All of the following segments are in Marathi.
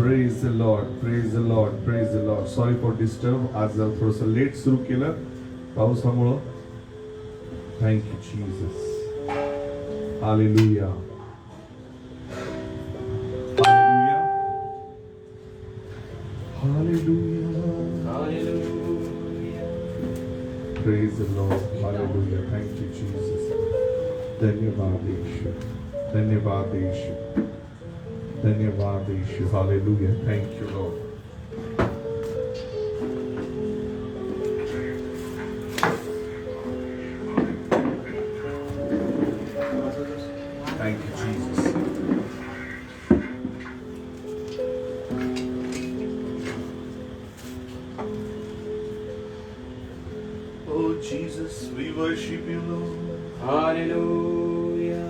Praise the Lord, praise the Lord, praise the Lord. Sorry for disturb. आज थोडंसं लेट सुरू केलं पावसामुळं. Thank you Jesus. Hallelujah. Hallelujah. Hallelujah. Hallelujah. Praise the Lord. Hallelujah. Thank you Jesus. धन्यवाद यीशु. धन्यवाद यीशु. धन्यवाद यीशु. Hallelujah. Thank you Lord. Thank you Jesus. Oh Jesus, we worship you Lord. Hallelujah.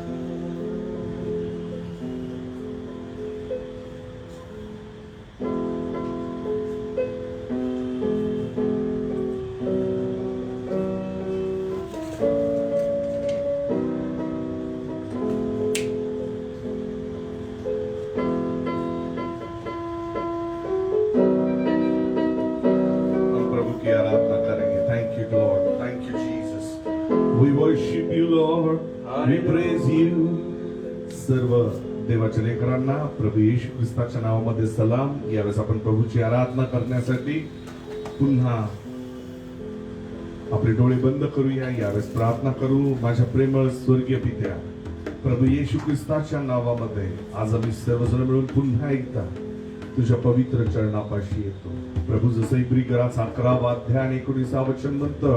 हम प्रभु की आराधना करेंगे. Thank you Lord. Thank you Jesus. We worship you Lord. We praise you. सर्व देवाच्या लेकरांना प्रभू येशू ख्रिस्ताच्या नावामध्ये सलाम. यावेळेस आपण प्रभूची आराधना करण्यासाठी पुन्हा आपले डोळे बंद करूया. यावेळेस प्रार्थना करू. माझ्या प्रेमळ स्वर्गीय पित्या, प्रभू येशू ख्रिस्ताच्या नावामध्ये आज आम्ही सर्वजण मिळून पुन्हा एकदा तुझ्या पवित्र चरणापाशी येतो. प्रभू जसं इब्री घराचा 11वा अध्याय आणि 19वा वचन म्हणतं,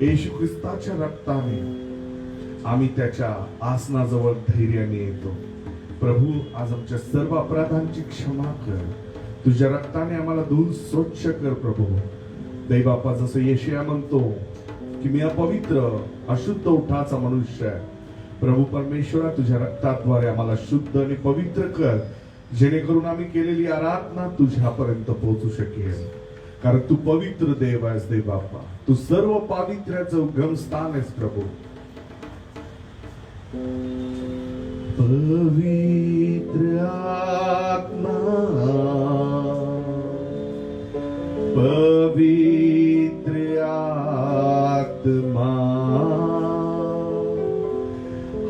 येशू ख्रिस्ताच्या रक्ताने आम्ही त्याच्या आसनाजवळ धैर्याने येतो. प्रभू आज आमच्या सर्व अपराधांची क्षमा कर. तुझ्या रक्ताने आम्हाला धुवून स्वच्छ कर. प्रभू दैबापा, जसं येशया म्हणतो की मी अपवित्र अशुद्ध उठाचा मनुष्य आहे. प्रभू परमेश्वरा, तुझ्या रक्ताद्वारे आम्हाला शुद्ध आणि पवित्र कर, जेणेकरून आम्ही केलेली आराधना तुझ्यापर्यंत पोहोचू शकेल. कारण तू पवित्र देव आहेस देवबापा. तू सर्व पावित्र्याचं उगम स्थान आहेस प्रभू. पवित्र आत्मा, पवित्र आत्मा,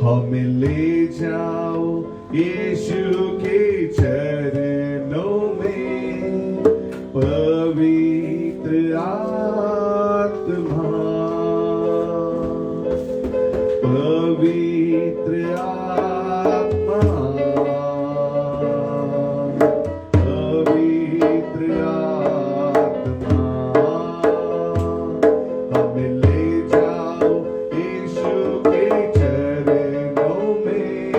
हमें ले जाओ यीशु के चरणों में. पवित्र आत्मा, पवित्र आत्मा, पवित्र आत्मा, हमें ले जाओ यीशु के चरणों में.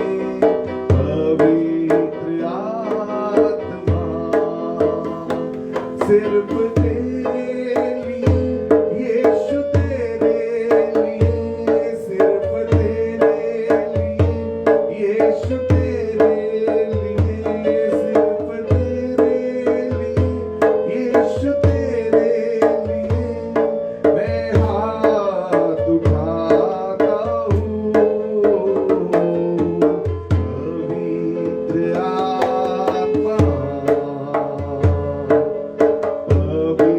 पवित्र आत्मा, सिर्फ तेरे लिए यीशु, तेरे लिए, सिर्फ तेरे लिए यीशु, तेरे लिए, सिर्फ तेरे लिए यीशु, तेरे लिए मैं हाथ उठाता हूँ. पवित्र आत्मा, पवित्र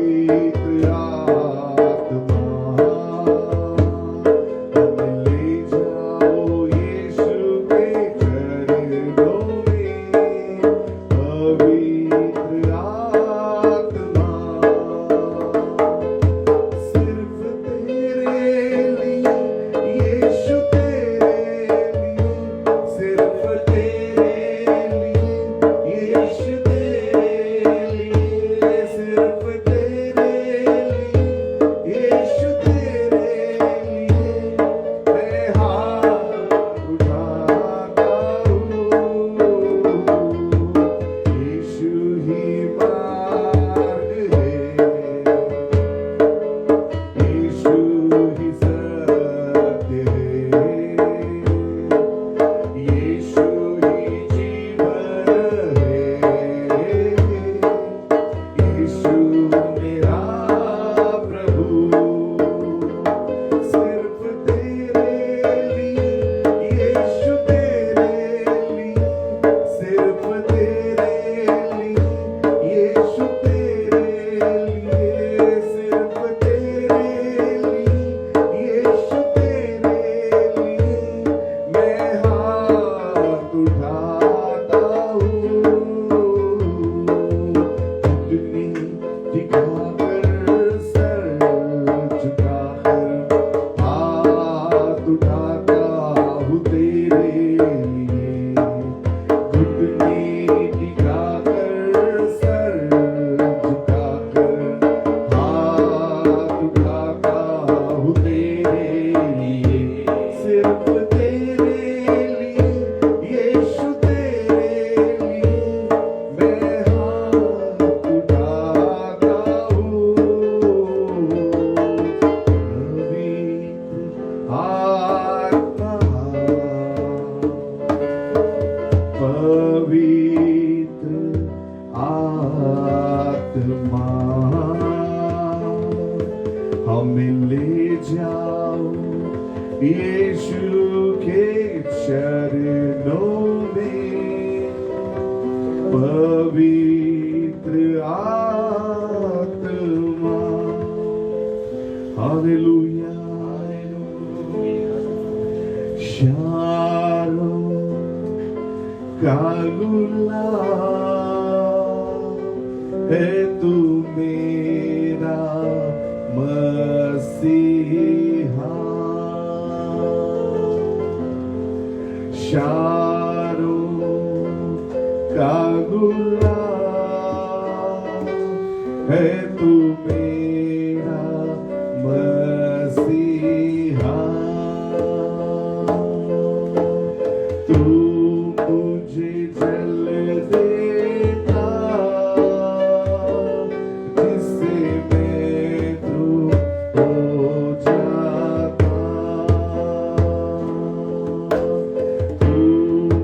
आत्मा हमें ले जाओ यीशु के चरणों में, पवित्र आत्मा। हालेलुया। शारों का गुलाब है तू मेरा मसीहा। शारों का गुलाब है तू मेरा मसीहा। तू मुझे जल देता जिससे मैं ध्रुव हो जाता। तू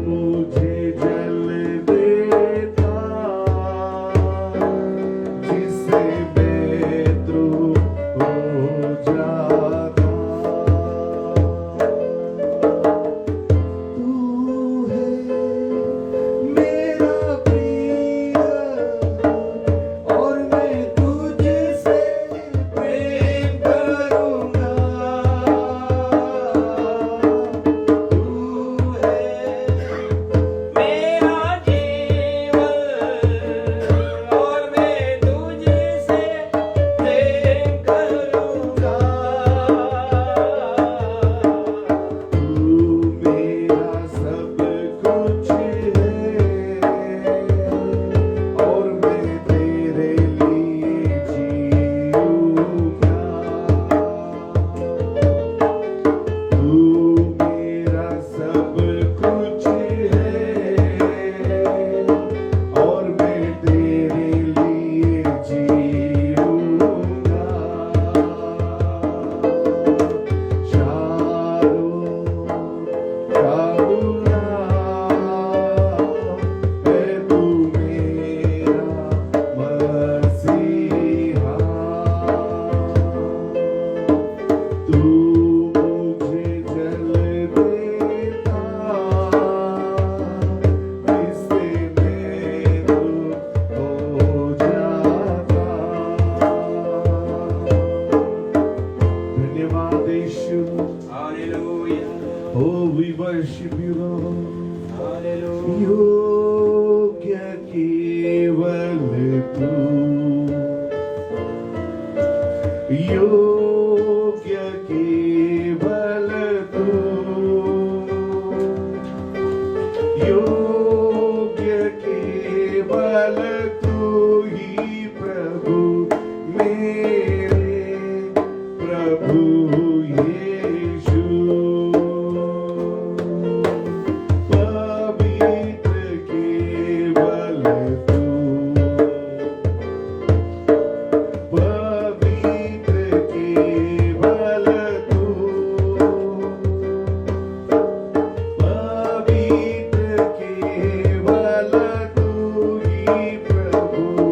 मुझे जल देता जिससे मैं ध्रुव हो जाता। तू है मेरा प्रिय और मैं तुझसे प्रेम करूंगा। तू है मेरा जीवन और मैं तुझसे प्रेम करूंगा। तू मेरा सब कुछ है और मैं तेरे लिए जीऊंगा। तू मेरा सब कुछ है और मैं तेरे लिए जीऊंगा। शारों का गुलाब है तू मेरा मसीहा। तू मुझे जल देता जिससे मैं ध्रुव हो जाता। धन्यवाद यीशु। Hallelujah. Oh, we worship you, Lord. Hallelujah. योग्य केवल तू, योग्य केवल तू, योग्य केवल तू ही प्रभु मेरे प्रभु यीशु। पवित्र केवल तू, पवित्र केवल तू, पवित्र केवल तू ही प्रभु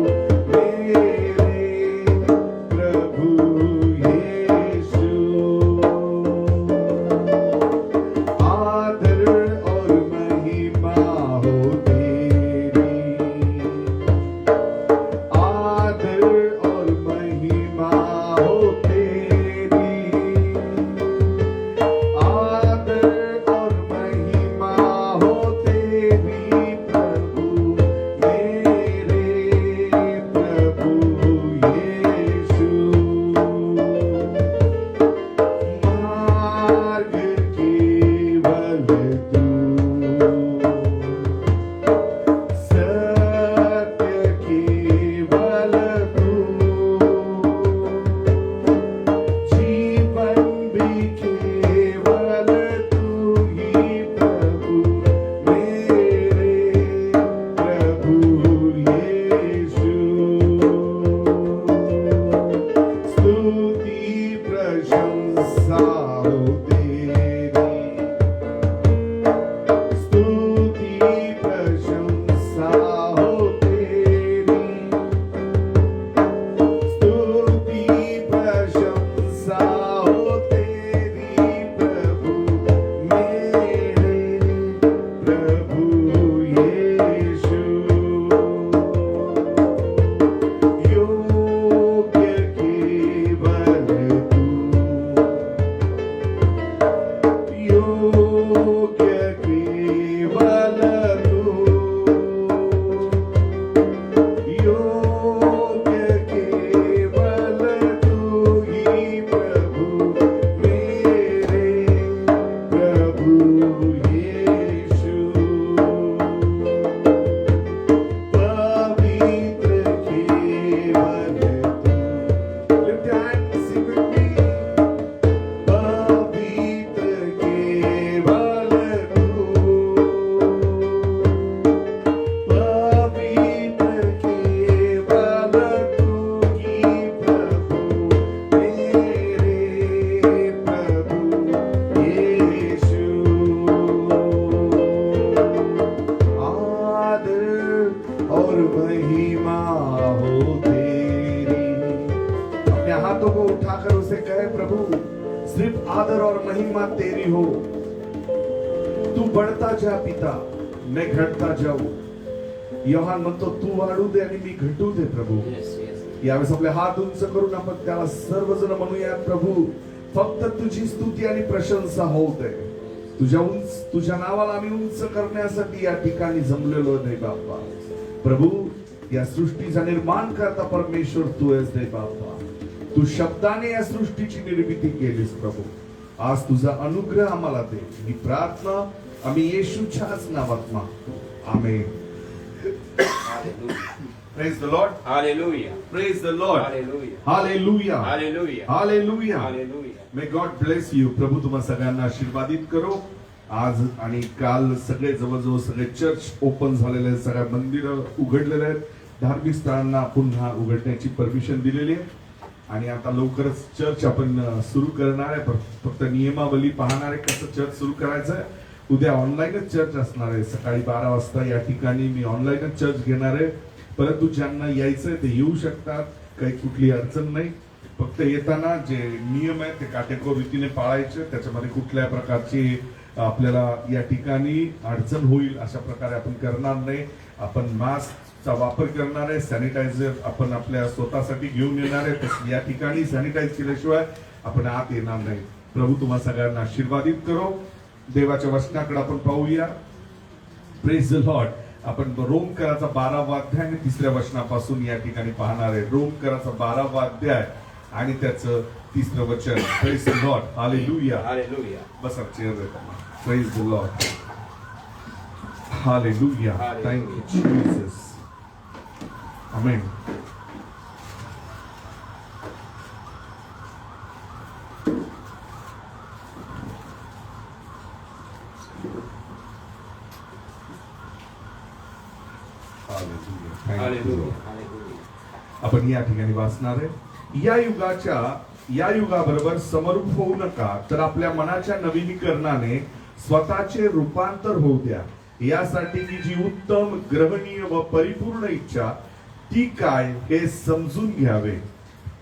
और महिमा हो तेरी। अपने हाथों को उठाकर उसे कहे, प्रभु सिर्फ आदर और महिमा तेरी हो। तू बढ़ता जा पिता, मैं घटता जाऊ। योहान म्हणतो, तू वाढू दे आणि मी घटू दे प्रभू। Yes, yes. यावेळेस आपले हात उंच करून आपण त्याला सर्वजण म्हणूया, प्रभू फक्त तुझी स्तुती आणि प्रशंसा होऊ दे। तुझ्या नावाला आम्ही उंच करण्यासाठी या ठिकाणी जमलेलो नाही बाप्पा। प्रभू या सृष्टीचा निर्माण करता परमेश्वर तू आहेस दे बाप्पा। तू शब्दाने या सृष्टीची निर्मिती केलीस प्रभू। आज तुझा अनुग्रह आम्हाला दे, ही प्रार्थना आम्ही येशूच्याच नावात मागतो, आमेन। Praise the Lord. Hallelujah. Praise the Lord. Hallelujah. Hallelujah. Hallelujah. Hallelujah. Hallelujah. May God bless you. प्रभू तुम्हा सगळ्यांना आशीर्वादित करो। आज आणि काल सगळे जवळजवळ सगळे चर्च ओपन झालेले आहेत, सगळ्या मंदिर उघडलेले आहेत, धार्मिक स्थळांना पुन्हा उघडण्याची परमिशन दिलेली आहे आणि आता लवकरच चर्च आपण सुरू करणार आहे। फक्त नियमावली पाहणार आहे कसं चर्च सुरू करायचं आहे। उद्या ऑनलाईनच चर्च असणार आहे, सकाळी 12 वाजता या ठिकाणी मी ऑनलाईनच चर्च घेणार आहे। परंतु ज्यांना यायचंय ते येऊ शकतात, काही कुठली अडचण नाही। फक्त येताना जे नियम आहेत ते काटेकोर रीतीने पाळायचे, त्याच्यामध्ये कुठल्या प्रकारची आपल्याला या ठिकाणी अडचण होईल अशा प्रकारे आपण करणार नाही। आपण मास्कचा वापर करणार आहे, सॅनिटायझर आपण आपल्या स्वतःसाठी घेऊन येणार आहे। या ठिकाणी सॅनिटाईज केल्याशिवाय आपण आत येणार नाही। प्रभू तुम्हा सगळ्यांना आशीर्वादित करो। देवाच्या वचनाकडे आपण पाहूया। Praise the Lord. आपण रोमकराचा 12वा अध्याय आणि 3ऱ्या वचनापासून या ठिकाणी पाहणार आहे। रोमकराचा 12वा अध्याय आणि त्याचं 3रं वचन। Praise the Lord. Hallelujah. Hallelujah. बस आप चेयर देता। Praise the Lord. Hallelujah. Thank you Jesus. Amen. Hallelujah. Hallelujah. आपण या ठिकाणी वाचणार आहे, या युगाबरोबर समरूप होऊ नका, तर आपल्या मनाच्या नवीनीकरणाने स्वतःचे रूपांतर होऊ द्या, यासाठी की जी उत्तम, ग्रहणीय व परिपूर्ण इच्छा ती काय हे समजून घ्यावे।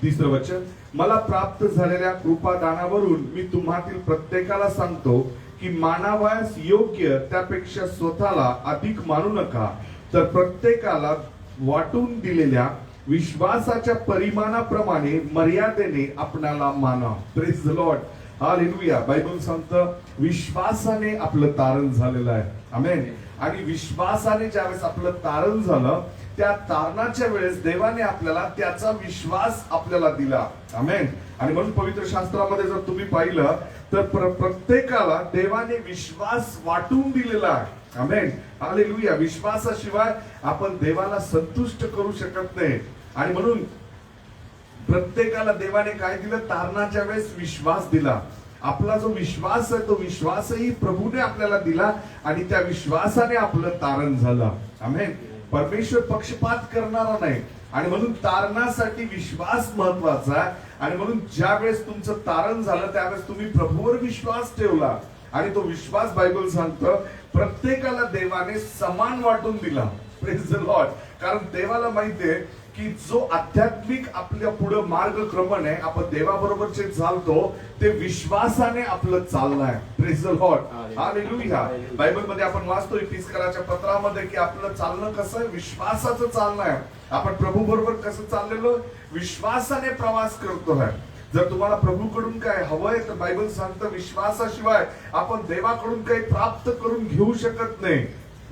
3रं वचन, मला प्राप्त झालेल्या कृपादानावरून मी तुम्हातील प्रत्येकाला सांगतो की मानावयास योग्य त्यापेक्षा स्वतःला अधिक मानू नका, तर प्रत्येकाला वाटून दिलेल्या विश्वासाच्या परिमाणाप्रमाणे मर्यादेने आपणाला माना। Praise the Lord. Hallelujah. Bible सांगतं विश्वासाने आपलं तारण झालेलं आहे, आमेन। आणि विश्वासाने ज्यावेळेस आपलं तारण झालं, त्या तारणाच्या वेळेस देवाने आपल्याला त्याचा विश्वास आपल्याला दिला, आमेन। आणि म्हणून पवित्र शास्त्रामध्ये जर तुम्ही पाहिलं तर प्रत्येकाला देवाने विश्वास वाटून दिलेला आहे, आमेन। हालेलुया। विश्वासाशिवाय आपण देवाला संतुष्ट करू शकत नाही। आणि म्हणून प्रत्येकाला देवाने काय दिलं? तारणाच्या वेळेस विश्वास दिला। आपला जो विश्वास आहे तो विश्वासही प्रभूने आपल्याला दिला आणि त्या विश्वासाने आपलं तारण झालं, आमेन। परमेश्वर पक्षपात करणारा नाही आणि म्हणून तारणासाठी विश्वास महत्वाचा आहे। आणि म्हणून ज्या वेळेस तुमचं तारण झालं त्यावेळेस तुम्ही प्रभूवर विश्वास ठेवला आणि तो विश्वास बायबल सांगतं प्रत्येकाला देवाने समान वाटून दिला। Praise the Lord. कारण देवाला माहिती आहे की जो आध्यात्मिक आपल्या पुढे मार्गक्रमण आहे, आपण देवाबरोबर जे चालतो ते विश्वासाने आपलं चालणं आहे। Praise the Lord. Hallelujah. Bible मध्ये आपण वाचतो इफिसकराच्या पत्रामध्ये की आपलं चालणं कसं आहे? विश्वासाचं चालणं आहे। आपण प्रभू बरोबर कसं चाललेलो? विश्वासाने प्रवास करतो आहे। जर तुम्हाला प्रभूकडून काय हवंय तर बायबल सांगतं विश्वासाशिवाय आपण देवाकडून काही प्राप्त करून घेऊ शकत नाही,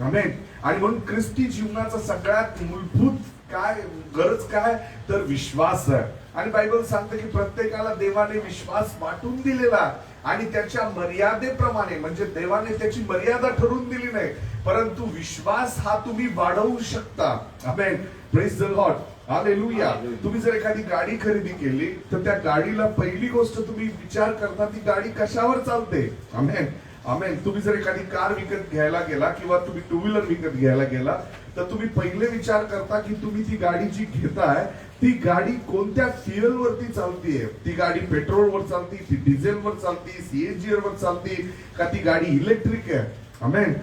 आमेन। आणि म्हणून ख्रिस्ती जीवनाचा सगळ्यात मूलभूत काय गरज काय तर विश्वास आहे। आणि बायबल सांगते की प्रत्येकाला देवाने विश्वास वाटून दिलेला आणि त्याच्या मर्यादेप्रमाणे, म्हणजे देवाने त्याची मर्यादा ठरवून दिली नाही, परंतु विश्वास हा तुम्ही वाढवू शकता, amen. Praise the Lord. Hallelujah. तुम्ही जर एखादी गाडी खरेदी केली तर त्या गाडीला पहिली गोष्ट तुम्ही विचार करता ती गाडी कशावर चालते, आमेन, आमेन। तुम्ही जर एखादी कार विकत घ्यायला गेला किंवा तुम्ही 2 व्हीलर विकत घ्यायला गेला तर तुम्ही पहिले विचार करता की तुम्ही ती गाडी जी घेताय ती गाडी कोणत्या फ्युएल वरती चालतीये। ती गाडी पेट्रोलवर चालती, ती डिझेलवर चालती, सीएनजी वर चालती का ती गाडी इलेक्ट्रिक आहे, आमेन।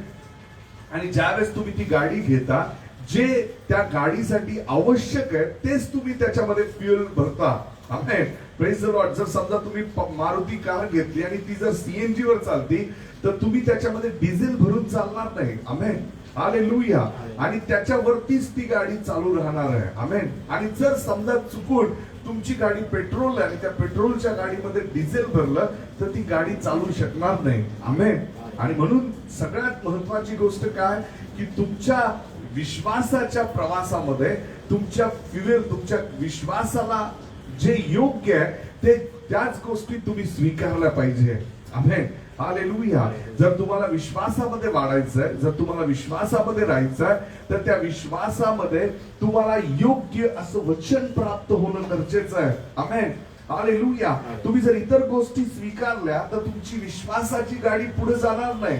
आणि ज्यावेळेस तुम्ही ती गाडी घेता, जे त्या गाडीसाठी आवश्यक आहे तेच तुम्ही त्याच्यामध्ये फ्युएल भरता. आमेन. Praise the lord. जर समजा तुम्ही मारुती कार घेतली आणि ती जर सीएनजी वर चालती तर तुम्ही त्याच्यामध्ये डिझेल भरून चालणार नाही. आमेन. हालेलुया. आणि त्याच्यावरतीच ती गाडी चालू राहणार आहे. आमेन. आणि जर समजा चुकून तुमची गाडी पेट्रोल आणि त्या पेट्रोलच्या गाडीमध्ये डिझेल भरलं तर ती गाडी चालू शकणार नाही. आमेन. आणि म्हणून सगळ्यात महत्वाची गोष्ट काय की तुमच्या विश्वासाच्या प्रवासामध्ये तुमच्या फ्युएल तुमच्या विश्वासाला जे योग्य आहे ते त्याच गोष्टी तुम्ही स्वीकारल्या पाहिजे. आमेन. हालेलुया. जर तुम्हाला विश्वासामध्ये वाढायचं आहे, जर तुम्हाला विश्वासामध्ये राहायचं आहे तर त्या विश्वासामध्ये तुम्हाला योग्य असं वचन प्राप्त होणं गरजेचं आहे. आमेन. हालेलुया. तुम्ही जर इतर गोष्टी स्वीकारल्या तर तुमची विश्वासाची गाडी पुढे जाणार नाही.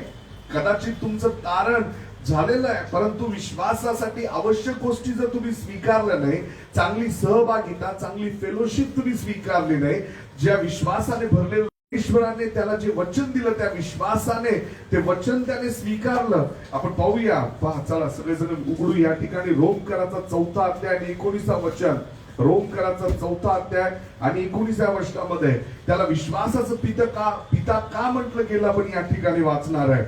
कदाचित तुमचं तारण झालेलं आहे परंतु विश्वासासाठी आवश्यक गोष्टी जर तुम्ही स्वीकारल्या नाही, चांगली सहभागिता चांगली फेलोशिप तुम्ही स्वीकारली नाही, ज्या विश्वासाने भरलेलं ईश्वराने त्याला जे वचन दिलं त्या विश्वासाने ते वचन त्याने स्वीकारलं. आपण पाहूया. पहा चला सगळेजण उघडू या ठिकाणी रोमकराचा 4 अध्याय आणि 19 वचन. रोमकराचा 4 अध्याय आणि 19 वचनामध्ये त्याला विश्वासाचं पिता का म्हटलं गेलं आपण या ठिकाणी वाचणार आहे.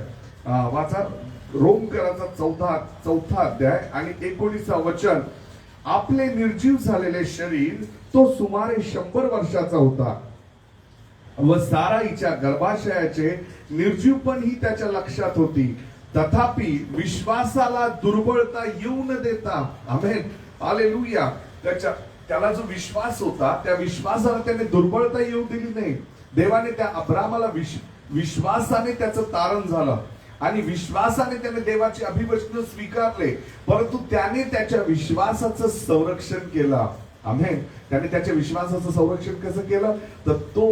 वाचा. रोमकराचा 4 अध्याय आणि 19 वचन. आपले निर्जीव झालेले शरीर तो सुमारे 100 वर्षाचा होता व साराईच्या गर्भाशयाचे निर्जीवपण ही त्याच्या लक्षात होती. तथापि विश्वासाला दुर्बळता येऊ न देता. आमेन. हालेलुया. त्याला जो विश्वास होता त्या विश्वासाला त्याने दुर्बळता येऊ दिली नाही. देवाने त्या अब्रामाला विश्वासाने त्याचं तारण झालं आणि विश्वासाने त्याने देवाची अभिवचन स्वीकारले परंतु त्याने त्याच्या विश्वासाचं संरक्षण केलं. आमेन. त्याने त्याच्या विश्वासाचं संरक्षण कसं केलं तर तो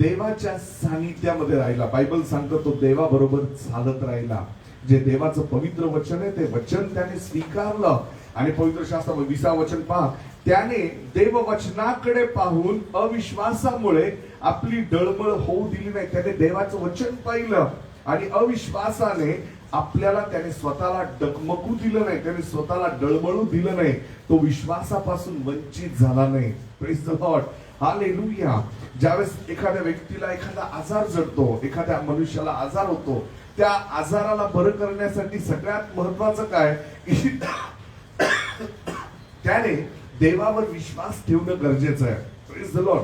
देवाच्या सानिध्यामध्ये राहिला. बायबल सांगतो तो देवाबरोबर चालत राहिला. जे देवाचं पवित्र वचन आहे ते वचन त्याने स्वीकारलं. आणि पवित्र शास्त्रामध्ये 20 वचन पहा. त्याने देववचनाकडे पाहून अविश्वासामुळे आपली डळमळ होऊ दिली नाही. त्याने देवाचं वचन पाहिलं आणि अविश्वासाने आपल्याला त्याने स्वतःला डगमगू दिलं नाही, त्याने स्वतःला डळमळू दिलं नाही. तो विश्वासापासून वंचित झाला नाही. Praise the Lord. हालेलुया. ज्यावेळेस एखाद्या व्यक्तीला एखादा आजार जडतो, एखाद्या मनुष्याला आजार होतो, त्या आजाराला बरं करण्यासाठी सगळ्यात महत्वाचं काय की त्याने देवावर विश्वास ठेवणं गरजेचं आहे. Praise the Lord.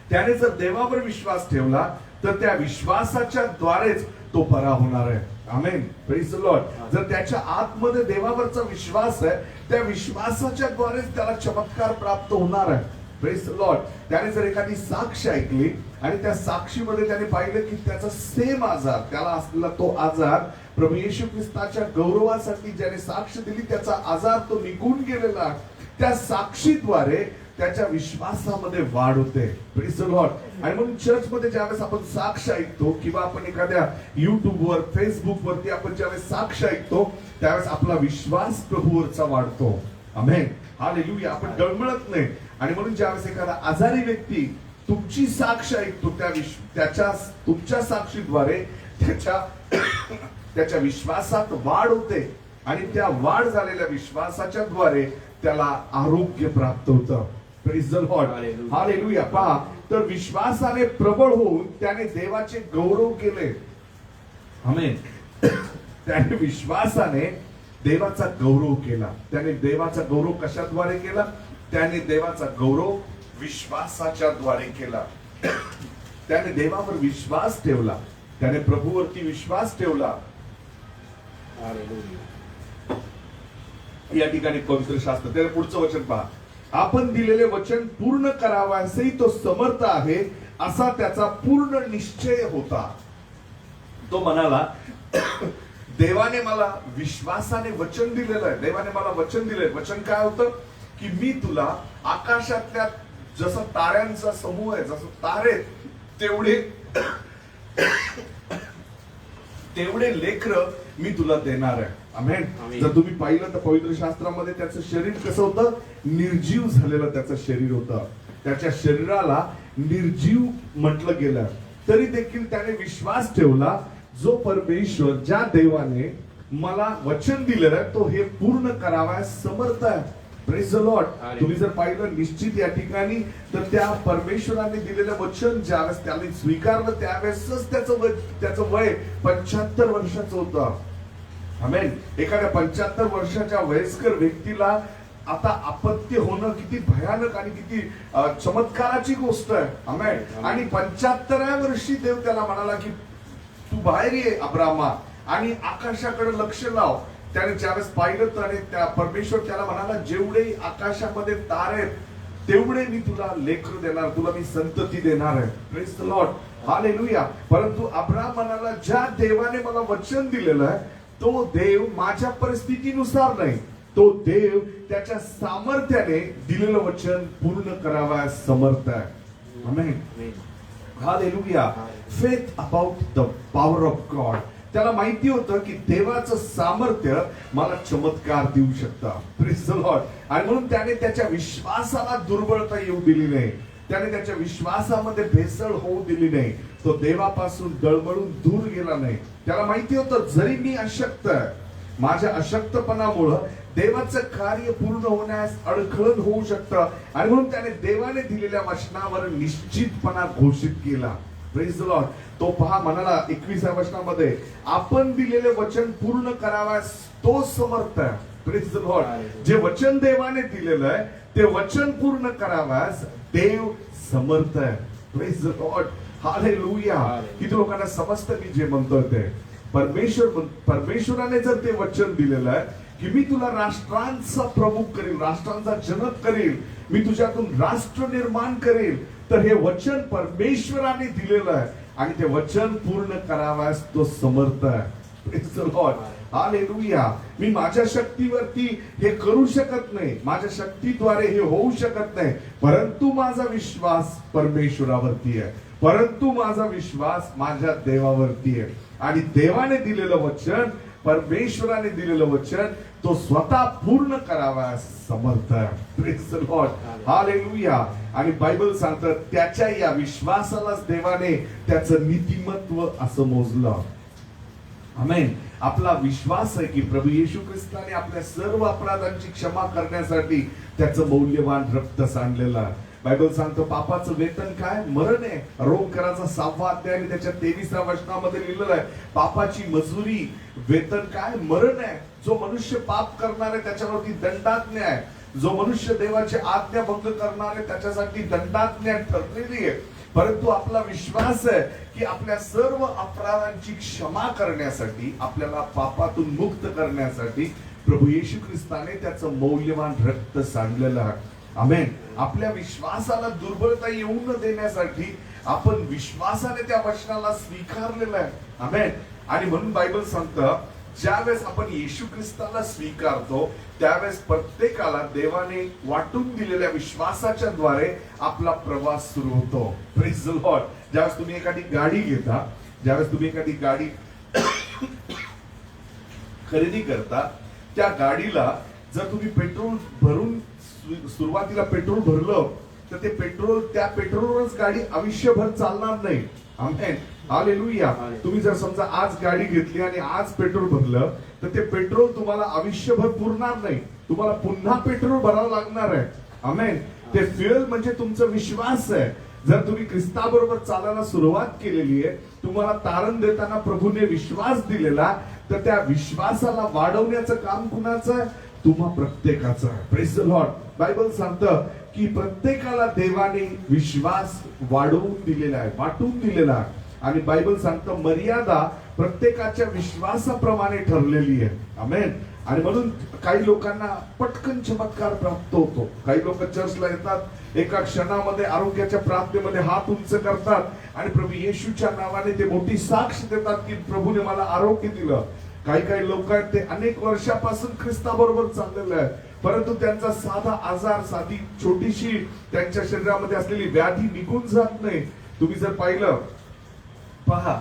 त्याने जर देवावर विश्वास ठेवला तर त्या विश्वासाच्या द्वारेच तो बरा होणार आहे. आमेन. Praise the lord. जर त्याच्या आतमध्ये देवावरचा विश्वास आहे त्या विश्वासाच्या द्वारेच त्याला चमत्कार प्राप्त होणार आहे. Praise the Lord. त्याने जर एखादी साक्ष ऐकली आणि त्या साक्षीमध्ये त्याने पाहिलं की त्याचा सेम आजार त्याला असलेला तो आजार प्रभू येशू ख्रिस्ताच्या गौरवासाठी ज्याने साक्ष दिली त्याचा आजार तो निघून गेलेला. त्या साक्षीद्वारे त्याच्या विश्वासामध्ये वाढ होते. Praise the Lord. आणि म्हणून चर्च मध्ये ज्यावेळेस आपण साक्ष ऐकतो किंवा आपण एखाद्या युट्यूबवर फेसबुक वरती आपण ज्यावेळेस साक्ष ऐकतो त्यावेळेस आपला विश्वास प्रभूवरचा वाढतो. आमेन. हालेलुया. आपण डळमळत नाही. आणि म्हणून ज्यावेळेस एखादा आजारी व्यक्ती तुमची साक्ष ऐकतो तुमच्या साक्षीद्वारे त्याच्या विश्वासात वाढ होते आणि त्या वाढ झालेल्या विश्वासाच्या द्वारे त्याला आरोग्य प्राप्त होतं. Praise the Lord. हालेलुया. पहा. तर विश्वासाने प्रबळ होऊन त्याने देवाचे गौरव केले. आमेन. त्याने विश्वासाने देवाचा गौरव केला. त्याने देवाचा गौरव कशाद्वारे केला. त्याने देवाचा गौरव विश्वासाच्या द्वारे केला. त्याने देवावर विश्वास ठेवला. त्याने प्रभूवरती विश्वास ठेवला. या ठिकाणी पवित्र शास्त्र त्याने पुढचं वचन पहा. आपण दिलेले वचन पूर्ण करावयासही तो समर्थ आहे असा त्याचा पूर्ण निश्चय होता. तो म्हणाला देवाने मला विश्वासाने वचन दिलेलं आहे. देवाने मला वचन दिलंय. वचन काय होतं की मी तुला आकाशातल्या जसं ताऱ्यांचा समूह आहे, जसं तारे तेवढे लेकरं मी तुला देणार आहे. आमेन. जर तुम्ही पाहिलं तर पवित्र शास्त्रामध्ये त्याचं शरीर कसं होतं. निर्जीव झालेलं त्याचं शरीर होतं. त्याच्या शरीराला निर्जीव म्हटलं गेलं तरी देखील त्याने विश्वास ठेवला. जो परमेश्वर ज्या देवाने मला वचन दिलेलं आहे तो हे पूर्ण करावयास समर्थ आहे. Praise the Lord. तुम्ही जर पाहिलं निश्चित या ठिकाणी तर त्या परमेश्वराने दिलेलं वचन ज्यावेळेस त्याने स्वीकारलं त्यावेळेसच त्याचं वय 75 वर्षाचं होतं. आमेन. एखाद्या 75 वर्षाच्या वयस्कर व्यक्तीला आता अपत्य होणं किती भयानक आणि किती चमत्काराची गोष्ट आहे. आमेन. आणि 75व्या वर्षी देव त्याला म्हणाला की तू बाहेर ये अब्रामा आणि आकाशाकडे लक्ष लाव. त्याने ज्यावेळेस पाहिलं तर त्या परमेश्वर त्याला म्हणाला जेवढे आकाशामध्ये तारे आहेत तेवढे मी तुला लेकरं देणार, तुला मी संतती देणार आहे. Praise the Lord. हालेलुया. परंतु अब्राम म्हणाला ज्या देवाने मला वचन दिलेलं आहे तो देव माझ्या परिस्थितीनुसार नाही, तो देव त्याच्या सामर्थ्याने दिलेलं वचन पूर्ण करावयास समर्थ आहे. Amen. Hallelujah. Faith about the power of God. त्याला माहिती होतं की देवाचं सामर्थ्य मला चमत्कार देऊ शकतं. Praise the Lord. आणि म्हणून त्याने त्याच्या विश्वासाला दुर्बलता येऊ दिली नाही, त्याने त्याच्या विश्वासामध्ये भेसळ होऊ दिली नाही. तो देवापासून डळमळून दूर गेला नाही. त्याला माहिती होतं जरी मी अशक्त आहे, माझ्या अशक्तपणामुळं देवाचं कार्य पूर्ण होण्यास अडखळण होऊ शकतं. आणि म्हणून त्याने देवाने दिलेल्या वचनावर निश्चितपणा घोषित केला. Praise the Lord. तो पहा म्हणाला 21व्या वचनामध्ये आपण दिलेले वचन पूर्ण करावयास तो समर्थ आहे. Praise the Lord. जे वचन देवाने दिलेलं आहे ते वचन पूर्ण करावयास देव समर्थ आहे. Praise the Lord. हालेलुया. किती लोकांना समजतं मी जे म्हणतोय ते. परमेश्वराने जर ते वचन दिलेलं आहे की मी तुला राष्ट्रांचा प्रमुख करील, राष्ट्रांचा जनक करील, मी तुझ्यातून राष्ट्र निर्माण करेल, तर हे वचन परमेश्वराने दिलेलं आहे आणि ते वचन पूर्ण करावयास तो समर्थ आहे. Praise the Lord. हालेलुया. मी माझ्या शक्तीवरती हे करू शकत नाही, माझ्या शक्तीद्वारे हे होऊ शकत नाही, परंतु माझा विश्वास परमेश्वरावरती आहे, परंतु माझा विश्वास माझ्या देवावरती आहे. आणि देवाने दिलेलं वचन, परमेश्वराने दिलेलं वचन तो स्वतः पूर्ण करावयास समर्थ आहे. Praise the Lord. हालेलुया. आणि बायबल सांगतं त्याच्या या विश्वासालाच देवाने त्याचं नीतिमत्व असं मोजलं. आमेन. आपला विश्वास आहे की प्रभू येशू ख्रिस्ताने आपल्या सर्व अपराधांची क्षमा करण्यासाठी त्याचं मौल्यवान रक्त सांडलेलं आहे. बायबल सांगतो पापाचं वेतन काय? मरण आहे. रोमकराचा 6वा अध्याय आणि त्याच्या 23व्या वचनामध्ये लिहिलेलं आहे पापाची मजुरी, वेतन काय? मरण आहे. जो मनुष्य पाप करणार आहे त्याच्यावरती दंडाज्ञा आहे, जो मनुष्य देवाची आज्ञा भंग करणार आहे त्याच्यासाठी दंडाज्ञा ठरलेली आहे. परंतु आपला विश्वास आहे की आपल्या सर्व अपराधांची क्षमा करण्यासाठी, आपल्याला पापातून मुक्त करण्यासाठी प्रभू येशू ख्रिस्ताने त्याचं मौल्यवान रक्त सांडलेलं आहे. आमेन. आपल्या विश्वासाला दुर्बलता येऊ न देण्यासाठी आपण विश्वासाने त्या वचनाला स्वीकारलेलं आहे. आमेन. आणि म्हणून बायबल सांगतं ज्यावेळेस आपण येशू ख्रिस्ताला स्वीकारतो त्यावेळेस प्रत्येकाला देवाने वाटून दिलेल्या विश्वासाच्या द्वारे आपला प्रवास सुरू होतो. Praise the Lord. ज्यावेळेस तुम्ही एखादी गाडी घेता, ज्यावेळेस तुम्ही एखादी गाडी खरेदी करता, त्या गाडीला जर तुम्ही पेट्रोल भरून सुरुवातीला पेट्रोल भरलं तर ते पेट्रोल, त्या पेट्रोलवरच गाडी आयुष्यभर चालणार नाही. आमेन. हालेलुया. तुम्ही जर समजा आज गाडी घेतली आणि आज पेट्रोल भरलं तर ते पेट्रोल तुम्हाला आयुष्यभर पुरणार नाही, तुम्हाला पुन्हा पेट्रोल भरावं लागणार आहे. आमेन. ते फ्युएल म्हणजे तुमचा विश्वास आहे. जर तुम्ही ख्रिस्ताबरोबर चालायला सुरुवात केलेली आहे, तुम्हाला तारण देताना प्रभूने विश्वास दिलेला, तर त्या विश्वासाला वाढवण्याचं काम कुणाचं आहे? तुम्हा प्रत्येकाचं आहे. Praise the Lord. बायबल सांगतं की प्रत्येकाला देवाने विश्वास वाढवून दिलेला आहे, वाटून दिलेला आहे. आणि बायबल सांगतं मर्यादा प्रत्येकाच्या विश्वासाप्रमाणे ठरलेली आहे. आमेन. आणि म्हणून काही लोकांना पटकन चमत्कार प्राप्त होतो. काही लोक चर्चला येतात, एका क्षणामध्ये आरोग्याच्या प्रार्थनेमध्ये हात उंच करतात आणि प्रभू येशूच्या नावाने ते मोठी साक्ष देतात की प्रभूने मला आरोग्य दिलं. काही लोक आहेत ते अनेक वर्षापासून ख्रिस्ताबरोबर चाललेले आहेत, परंतु त्यांचा साधा आजार, साधी छोटीशी त्यांच्या शरीरामध्ये असलेली व्याधी निघून जात नाही. तुम्ही जर पाहिलं, पहा,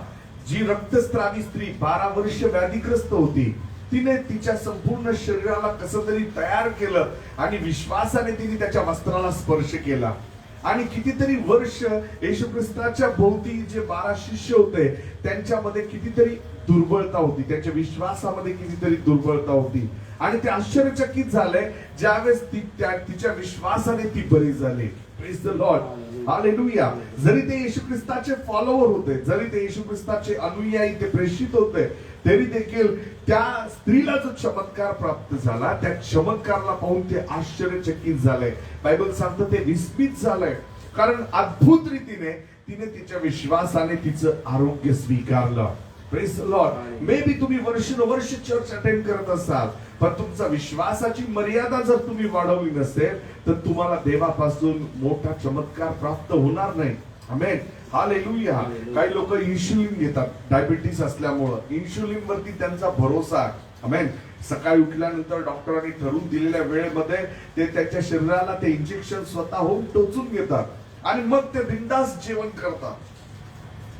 जी रक्तस्रावी स्त्री 12 वर्ष व्याधीग्रस्त होती, तिने तिच्या संपूर्ण शरीराला कसं तरी तयार केलं आणि विश्वासाने तिने त्याच्या वस्त्राला स्पर्श केला आणि कितीतरी वर्ष येशू ख्रिस्ताच्या भोवती जे 12 शिष्य होते त्यांच्यामध्ये कितीतरी दुर्बलता होती, त्यांच्या विश्वासामध्ये कितीतरी दुर्बलता होती आणि ते आश्चर्यचकित झाले ज्यावेळेस तिच्या विश्वासाने ती बरी झाली. Praise the Lord, hallelujah. जरी ते येशू ख्रिस्ताचे फॉलोवर होते, जरी ते येशू ख्रिस्ताचे अनुयायी, ते प्रेषित होते, तरी देखील त्या स्त्रीला जो चमत्कार प्राप्त झाला त्या चमत्काराला पाहून ते आश्चर्यचकित झाले. बायबल सांगतं ते विस्मित झालंय, कारण अद्भुत रीतीने तिने तिच्या विश्वासाने तिचं आरोग्य स्वीकारलं. Praise the Lord. May be तुम्ही वर्षानुवर्ष चर्च अटेंड करत असाल, पण तुमचा विश्वासाची मर्यादा जर तुम्ही वाढवली नसेल तर तुम्हाला देवापासून मोठा चमत्कार प्राप्त होणार नाही. आमेन, हालेलुया. काही लोक इन्शुलिन घेतात डायबिटीस असल्यामुळं, इन्शुलिन वरती त्यांचा भरोसा आहे. आमेन. सकाळी उठल्यानंतर डॉक्टरांनी ठरवून दिलेल्या वेळेमध्ये ते त्यांच्या शरीराला ते इंजेक्शन स्वतःहून टोचून घेतात आणि मग ते बिनधास्त जेवण करतात,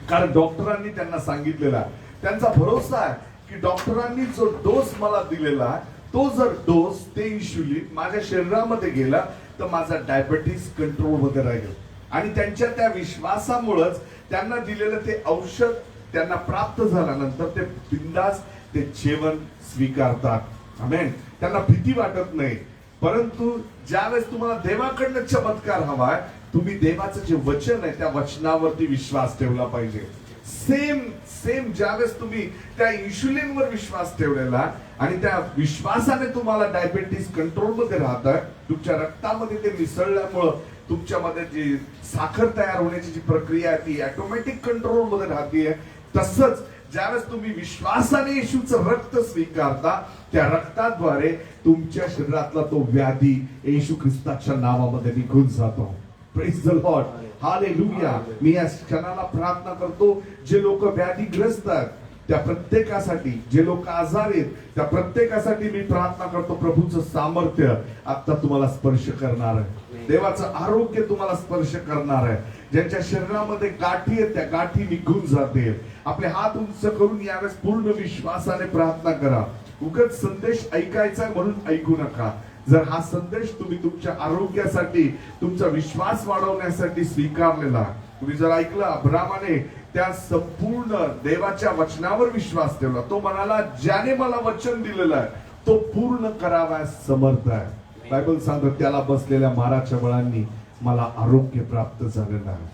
कारण डॉक्टरांनी त्यांना सांगितलेला, त्यांचा भरोसा आहे की डॉक्टरांनी जो डोस मला दिलेला तो जर डोस ते इन्शुलिन माझ्या शरीरामध्ये गेला तर माझा डायबिटीस कंट्रोल मध्ये राहील. आणि त्यांच्या त्या विश्वासामुळेच त्यांना दिलेलं ते औषध त्यांना प्राप्त झाल्यानंतर ते बिनधास्त ते जेवण स्वीकारतात. आमेन. त्यांना भीती वाटत नाही. परंतु ज्यावेळेस तुम्हाला देवाकडनं चमत्कार हवाय, तुम्ही देवाचं जे वचन आहे त्या वचनावरती विश्वास ठेवला पाहिजे. सेम ज्यावेळेस तुम्ही त्या इन्शुलिनवर विश्वास ठेवलेला आणि त्या विश्वासाने तुम्हाला डायबिटीस कंट्रोल मध्ये राहतं, तुमच्या रक्तामध्ये ते मिसळल्यामुळं तुमच्यामध्ये जी साखर तयार होण्याची जी प्रक्रिया आहे ती ऑटोमॅटिक कंट्रोल मध्ये राहतीये. तसंच ज्यावेळेस तुम्ही विश्वासाने येशूचं रक्त स्वीकारता, त्या रक्ताद्वारे तुमच्या शरीरातला तो व्याधी येशू ख्रिस्ताच्या नावामध्ये निघून जातो. Praise the Lord, hallelujah. मी या क्षणाला प्रार्थना करतो, जे लोक व्याधीग्रस्त आहेत त्या प्रत्येकासाठी, जे लोक आजारी आहेत त्या प्रत्येकासाठी मी प्रार्थना करतो, प्रभूचं सामर्थ्य आता तुम्हाला स्पर्श करणार आहे. देवाचं आरोग्य तुम्हाला स्पर्श करणार आहे. ज्यांच्या शरीरामध्ये गाठी आहेत त्या गाठी निघून जातील. आपले हात उंच करून यावेळेस पूर्ण विश्वासाने प्रार्थना करा. उगाच संदेश ऐकायचा म्हणून ऐकू नका. जर हा संदेश तुम्ही तुमच्या आरोग्यासाठी, तुमचा विश्वास वाढवण्यासाठी स्वीकारलेला, तुम्ही जर ऐकलं, अब्रामाने त्या संपूर्ण देवाच्या वचनावर विश्वास ठेवला. तो म्हणाला, ज्याने मला वचन दिलेलं आहे तो पूर्ण करावयास समर्थ आहे. बायबल सांगतं त्याला बसलेल्या माराच्या बळांनी मला आरोग्य प्राप्त झालेलं आहे.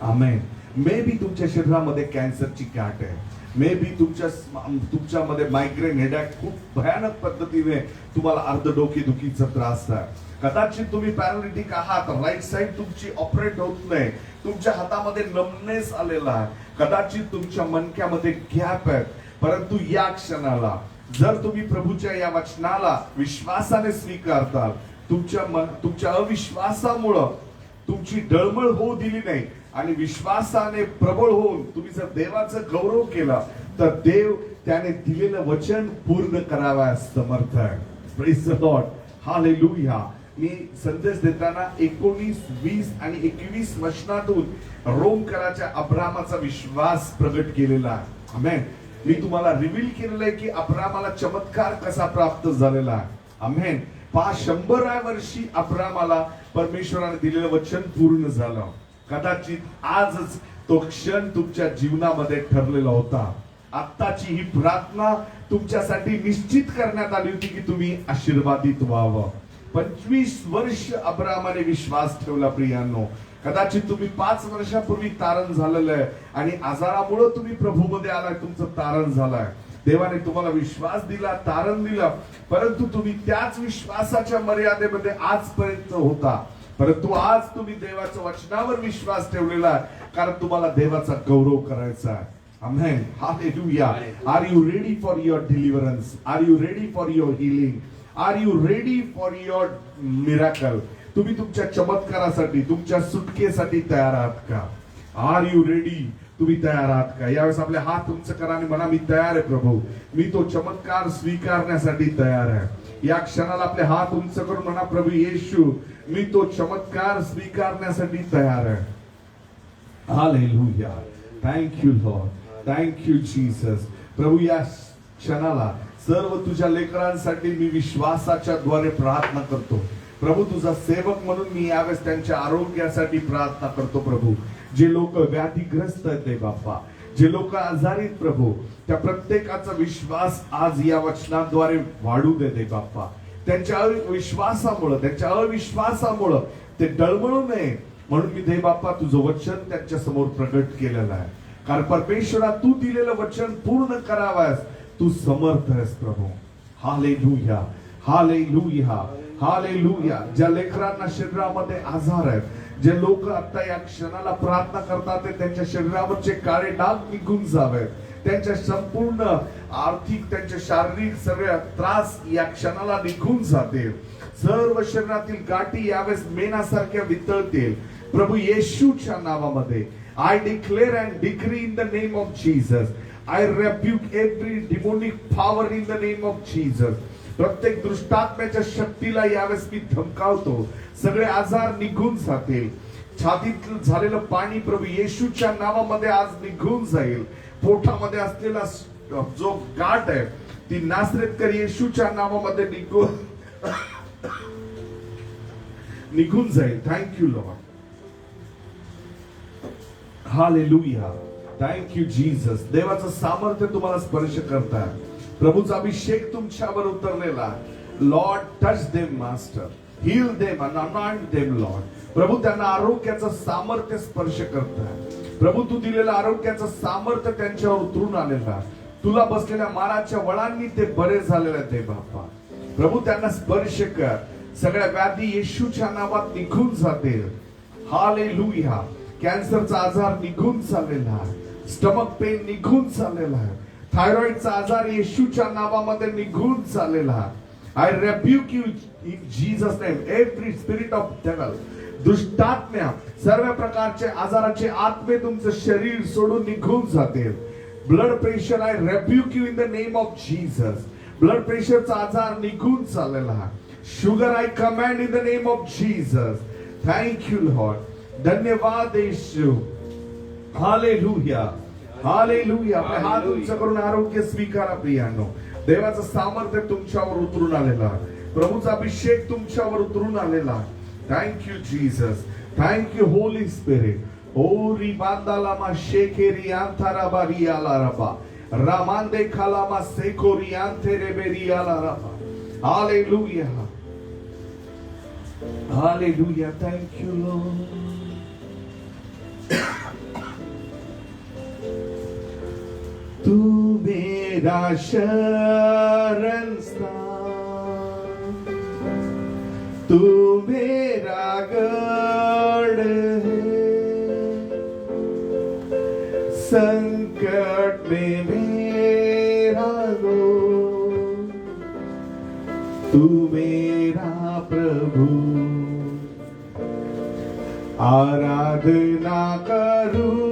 आमेन. मे बी तुमच्या शरीरामध्ये कॅन्सरची गाठ आहे, मे बी तुमच्यामध्ये मायग्रेन हेडॅक खूप भयानक पद्धतीने तुम्हाला अर्धडोकेदुखीचा त्रास आहे. कदाचित तुम्ही पॅरालिटिक आहात, राईट साइड तुमची ऑपरेट होत नाही, तुमच्या हातामध्ये नमनेस आलेला आहे, कदाचित तुमच्या मणक्यामध्ये गॅप आहे. परंतु या क्षणाला जर तुम्ही प्रभूच्या या वचनाला विश्वासाने स्वीकारताल, तुमच्या अविश्वासामुळं तुमची डळमळ होऊ दिली नाही आणि विश्वासाने प्रबळ होऊन तुम्ही जर देवाचा गौरव केला तर देव त्याने दिलेलं वचन पूर्ण करावयास समर्थ आहे. Praise the Lord, hallelujah. मी संदेश देताना 19, 20 आणि 21 वचनातून रोमकराच्या अब्रामाचा विश्वास प्रगट केलेला आहे. आमेन. मी तुम्हाला रिव्हील केलेलं आहे की अब्रामाला चमत्कार कसा प्राप्त झालेला आहे. आमेन. 100व्या वर्षी अब्रामाला परमेश्वराने दिलेलं वचन पूर्ण झालं. कदाचित आजच तो क्षण तुमच्या जीवनामध्ये ठरलेला होता. आत्ताची ही प्रार्थना तुमच्यासाठी निश्चित करण्यात आली होती की तुम्ही आशीर्वादित व्हावं. 25 वर्ष अब्रामाने विश्वास ठेवला. प्रियांनो, कदाचित तुम्ही 5 वर्षापूर्वी तारण झालेलं आहे आणि आजारामुळे तुम्ही प्रभूमध्ये आलाय, तुमचं तारण झालंय. देवाने तुम्हाला विश्वास दिला, तारण दिलं, परंतु तुम्ही त्याच विश्वासाच्या मर्यादेमध्ये आजपर्यंत होता. परंतु आज तुम्ही देवाच्या वचनावर विश्वास ठेवलेला आहे, कारण तुम्हाला देवाचा गौरव करायचा आहे. Amen. Hallelujah. Are you ready for your deliverance? Are you ready for your healing? Are you ready for your miracle? तुम्ही तुमच्या चमत्कारासाठी, तुमच्या सुटकेसाठी तयार आहात का? Are you ready? तुम्ही तयार आहात का? यावेळेस आपले हात उंच करा आणि म्हणा, मी तयार आहे प्रभू, मी तो चमत्कार स्वीकारण्यासाठी तयार आहे. या क्षणाला आपले हात उंच करून म्हणा, प्रभू येशू, मी तो चमत्कार स्वीकारण्यासाठी तयार आहे. Hallelujah. Thank you Lord, thank you Jesus. प्रभू या क्षणाला सर्व तुझ्या लेकरांसाठी मी विश्वासाच्या द्वारे प्रार्थना करतो. प्रभू तुझा सेवक म्हणून मी यावेळेस त्यांच्या आरोग्यासाठी प्रार्थना करतो प्रभू. जे लोक व्याधीग्रस्त आहेत देव बाप्पा, जे लोक आजारी आहेत प्रभू, त्या प्रत्येकाचा विश्वास आज या वचनाद्वारे वाढू दे देव बाप्पा. त्यांच्या अविश्वासामुळं ते डळमळू नये म्हणून मी देव बाप्पा तुझं वचन त्यांच्या समोर प्रगट केलेलं आहे. कारण परमेश्वरा तू दिलेलं वचन पूर्ण करावयास तू समर्थ आहेस प्रभू. Hallelujah, hallelujah, hallelujah. ज्या लेकरांना शरीरामध्ये आजार आहेत, जे लोक आता या क्षणाला प्रार्थना करतात ते त्यांच्या शरीरावरचे काळे डाग निघून जावेत, त्यांच्या संपूर्ण आर्थिक त्यांच्या शारीरिक सगळ्या त्रास या क्षणाला निघून जातील. सर्व शरीरातील गाठी यावेळेस मेणासारख्या वितळतील प्रभू येशूच्या नावामध्ये. I declare and decree in the name of Jesus. I rebuke every demonic power in the name of Jesus. प्रत्येक दुष्टात्म्याच्या शक्तीला यावेळेस मी धमकावतो. सगळे आजार निघून जातील. छातीत झालेलं पाणी प्रभू येशूच्या नावामध्ये आज निघून जाईल. पोटामध्ये असलेला जो गाठ आहे ती नासरेतकर येशूच्या नावामध्ये निघून जाईल. Thank you Lord. Hallelujah. Thank you Jesus. देवाचं सामर्थ्य तुम्हाला स्पर्श करतात. प्रभूचा अभिषेक तुमच्यावर उतरलेला. Lord touch them master, heal them and anoint them Lord. प्रभू त्यांना आरोग्याचं सामर्थ्य स्पर्श करतात. प्रभू तू दिलेलं आरोग्याचं सामर्थ्य त्यांच्यावर उतरून आलेला. तुला बसलेल्या माराच्या वळांनी ते बरे झालेले ते बाप्पा. प्रभू त्यांना स्पर्श कर. सगळ्या व्याधी येशूच्या नावात निघून जातील. हालेलुया. कॅन्सरचा आजार निघून चाललेला, स्टमक पेन निघून चाललेला, थायरॉइडचा आजार येशूच्या नावामध्ये निघून चाललेला. I rebuke you in Jesus name every spirit of devil. दुष्टात्म्या सर्व प्रकारचे आजाराचे आत्मे तुमचं शरीर सोडून निघून जातील. Blood pressure I rebuke you in the name of Jesus. Blood प्रेशरचा आजार निघून चाललेला. Sugar I command in the name of Jesus. Thank you Lord. धन्यवाद येशू. Hallelujah, hallelujah. आपले हात उंच करून आरोग्य स्वीकारा प्रियानो. देवाचं सामर्थ्य तुमच्यावर उतरून आलेला, प्रभूचा अभिषेक तुमच्यावर उतरून आलेला. Thank you Jesus. Thank you Holy Spirit. ओरी बांदालामा शेकेरी आंथाराबा रियालाराबा रामांदे खालामा सेकोरी आंथेरेबे रियालाराबा. Hallelujah, hallelujah. Thank you Lord. तू मेरा शरण स्थान, तू मेरा गढ़ है, संकट में मेरा दोस्त, तू मेरा प्रभु. आराधना करूं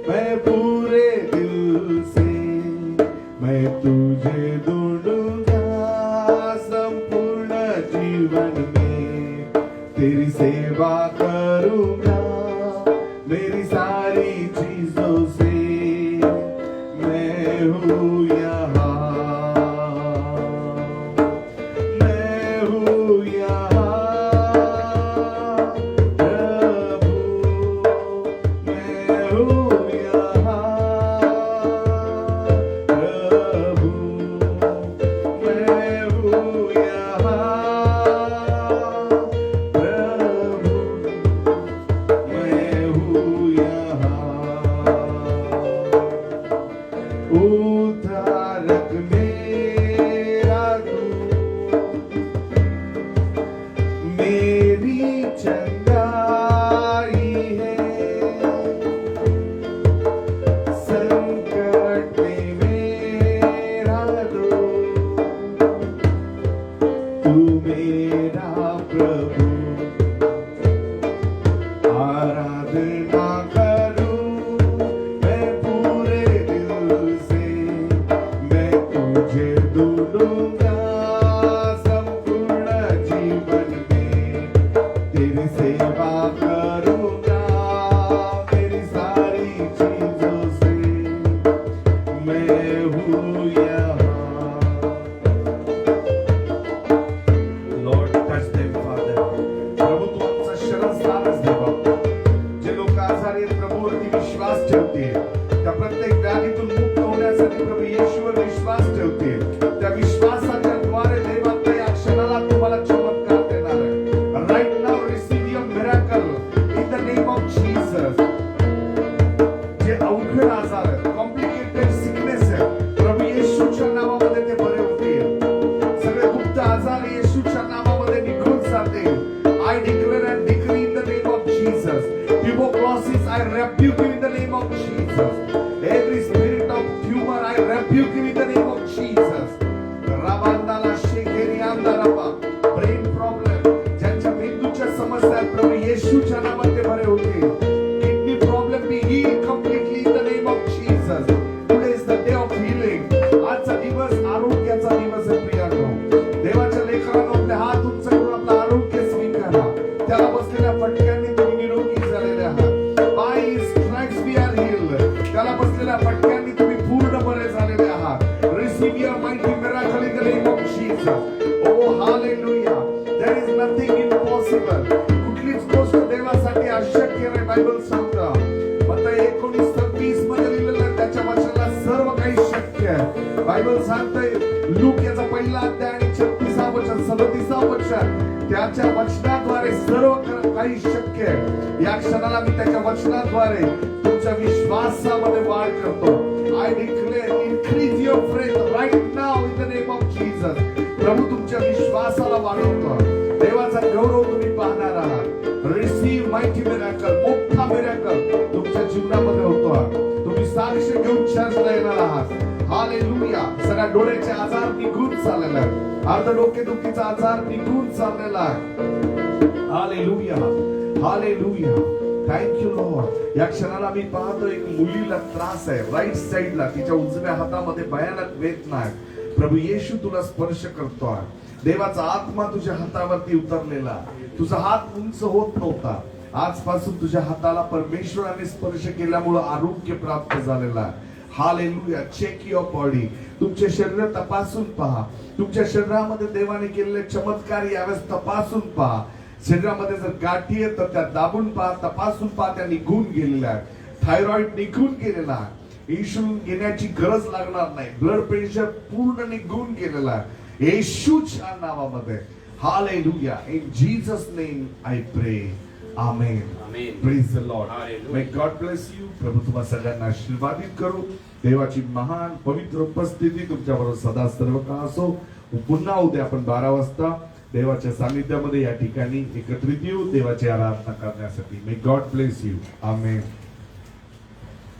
मैं पूरे दिल से, मैं तुझे ढूंढूंगा संपूर्ण जीवन में. तेरी सेवा करूंगा मेरी सारी चीजों से. मैं हूँ यहाँ, मैं हूँ यहाँ उद्धारक मेरा तू, मेरी चंगाई है. संकट में मेरा दोस्त, तू मेरा प्रभु. आराधना करूं मैं पूरे दिल से, मैं तुझे ढूंढूंगा संपूर्ण जीवन में. तेरी सेवा करूंगा मेरी सारी चीजों से. मैं हूँ यहाँ. Lord, touch them, Father. I rebuke you in the name of Jesus. Every spirit of tumor, I rebuke you in the name of Jesus. Rabandala shekeri andaraba. Brain problem, ज्यांच्या मेंदूच्या समस्या आहेत, प्रभू येशूच्या नावात ते बरे होतील. Kidney problem be healed completely in the name of Jesus. Today is the day of healing. आजचा दिवस आरोग्याचा दिवस आहे प्रियांनो. देवाच्या लेकरांनो, आपले हात उंच करून आपलं आरोग्य स्वीकारा. त्याला बसलेल्या फटक्यांनी तुम्ही निरोगी झालेले आहात. By his stripes we are healed. त्याला बसलेल्या फटक्यांनी तुम्ही पूर्ण बरे झालेले आहात. Receive your mighty miracle in the name of Jesus. Oh hallelujah. There is nothing impossible. कुठलीच गोष्ट देवासाठी अशक्य नाही. बायबल सांगतं. मत्तई 19:20 मध्ये लिहिलेलं आहे, त्याच्या वचनाला सर्व काही शक्य आहे. बायबल सांगतंय लूक याचा पहिला अध्याय आणि 36 वचन 37 वचन, त्याच्या वचनाद्वारे सर्व काही शक्य आहे. या क्षणाला मी त्याच्या वचनाद्वारे तुमच्या विश्वासामध्ये वाढ करतो. I declare increase your faith right now in the name of Jesus. प्रभू तुमच्या विश्वासाला वाढवतो. देवाचा गौरव तुम्ही पाहणार आहात. Receive mighty miracle. मोठा मिराकल तुमच्या जीवनामध्ये होतो. तुम्ही साक्ष घेऊन चर्चला येणार आहात. हालेलुया. सगळ्या डोळ्याचे आजार निघून चाललेला आहे. अर्ध डोकेदुखीचा आजार निघून चाललेला आहे. हालेलुया. हालेलुया. Thank you Lord. या क्षणाला मी पाहतो एक मुलीला त्रास आहे राईट साइडला, तिच्या उजव्या हातामध्ये भयानक वेदना आहे. प्रभू येशू तुला स्पर्श करतोय. देवाचा आत्मा तुझ्या हातावरती उतरलेला. तुझा हात उंच होत नव्हता. आजपासून तुझ्या हाताला परमेश्वराने स्पर्श केल्यामुळे आरोग्य प्राप्त झालेला आहे. हालेलुया. Check your body. तुमचे शरीर तपासून पहा. तुमच्या शरीरामध्ये देवाने केलेले चमत्कार यावेळेस तपासून पहा. शरीरामध्ये जर गाठी आहेत तर त्या दाबून पहा, तपासून पहा, त्या निघून गेलेल्या आहेत. थायरॉइड निघून गेलेला आहे. इन्शुलिन घेण्याची गरज लागणार नाही. ब्लड प्रेशर पूर्ण निघून गेलेला आहे येशूच्या नावामध्ये. Hallelujah. In Jesus name I pray. Amen. Amen. Praise the Lord. Hallelujah. May God bless you. प्रभू तुम्हा सगळ्यांना आशीर्वादित करू. देवाची महान पवित्र उपस्थिती तुमच्याबरोबर सदा सर्व काळ असो. पुन्हा उद्या आपण 12 वाजता देवाच्या सानिध्यामध्ये या ठिकाणी एकत्रित येऊ देवाची आराधना करण्यासाठी. मे गॉड ब्लेस यू. आमेन.